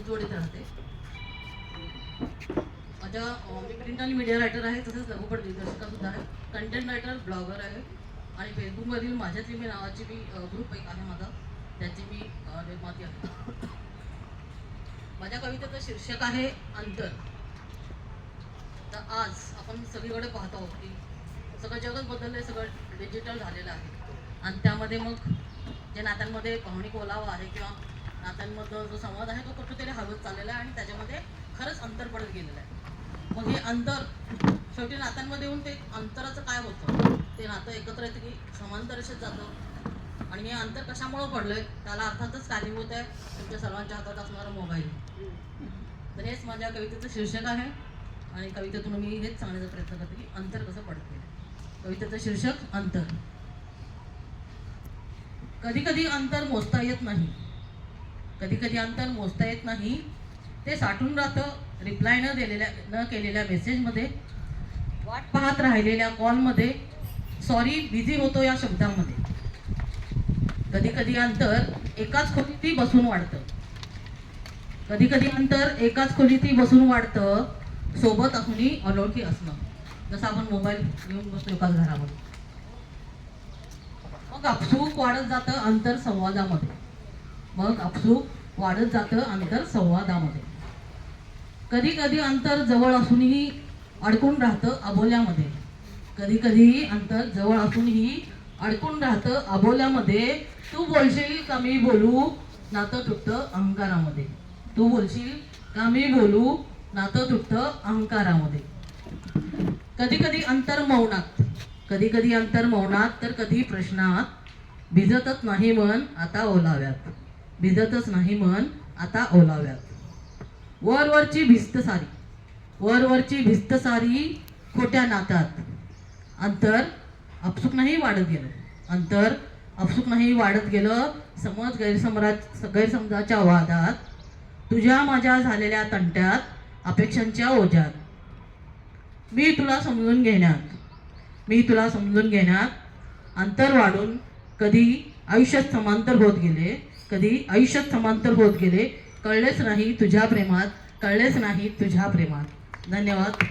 जोडीत राहते. मी प्रिंट आणि media writer आहे, तसंच लघुपट दिग्दर्शिका सुद्धा आहे, कंटेंट रायटर, ब्लॉगर आहे आणि फेसबुकवरील माझ्यातली मी नावाची मी ग्रुप एक आहे माझा, त्याची मी निर्माती आहे. माझ्या कवितेचं शीर्षक आहे अंतर. तर आज आपण सगळीकडे पाहतो आहोत की सगळं जगच बदललं आहे, सगळं डिजिटल झालेलं आहे आणि त्यामध्ये मग जे नात्यांमध्ये भावनिक ओलावा आहे किंवा नात्यांमधला जो संवाद आहे तो कुठेतरी हरवत चाललेला आहे आणि त्याच्यामध्ये खरंच अंतर पडत गेलेलं आहे. मग हे अंतर शेवटी नात्यांमध्ये येऊन ते अंतराचं काय होतं, ते नातं एकत्र येतं की समांतरशेत जातं आणि हे अंतर कशामुळं पडलं आहे त्याला अर्थातच कारणीभूत आहे तुमच्या सर्वांच्या हातात असणारा मोबाईल. तर हेच माझ्या कवितेचं शीर्षक आहे आणि कवितेतून मी हेच सांगण्याचा प्रयत्न करते की अंतर कसं पडते. कवितेचं शीर्षक अंतर. कधी कधी अंतर मोजता येत नाही, कधी कधी अंतर मोजता येत नाही, ते साठून राहतं रिप्लाय न केलेल्या मेसेजमध्ये, वाट पाहत राहिलेल्या कॉलमध्ये, सॉरी बिझी होतो या शब्दामध्ये. कधी कधी अंतर एकाच खोलीत बसून वाढतं, कधी कधी अंतर एकाच खोलीत बसून वाढतं, सोबत असूनही अनोळखी असणं. जसं आपण मोबाईल घेऊन बसतो एकाच घरामध्ये. मग आपसूक वाढत जातं अंतर संवादामध्ये, मग आपसूक वाढत जातं अंतर संवादामध्ये. कधी कधी अंतर जवळ असूनही अडकून राहतं अबोल्यामध्ये, कधी कधी अंतर जवळ असूनही अडकून राहतं अबोल्यामध्ये. तू बोलशील का मी बोलू, नातं तुटतं अहंकारामध्ये. तू बोलशील का मी बोलू, नातं तुटतं अहंकारामध्ये. कधी कधी अंतर मौनात, कधी कधी अंतर मौनात, तर कधी प्रश्नात. भिजतच नाही मन आता ओलाव्यात, भिजतच नाही मन आता ओलाव्यात. वरवरची भिस्त सारी, वरवरची भिस्त सारी खोट्या नात्यात. अंतर आपसूक नाही वाढत गेलं, अंतर आपसूक नाही वाढत गेलं. समज गैरसमजाच्या वादात, तुझ्या माझ्या झालेल्या तंट्यात, अपेक्षांच्या ओझ्यात. मी तुला समजून घेण्यात, मी तुला समजून घेण्यात अंतर वाढून कधी आयुष्यात समांतर होत गेले, कधी आयुष्यात समांतर होत गेले. कळलेच नाही तुझ्या प्रेमात, कळलेच नाही तुझ्या प्रेमात. धन्यवाद.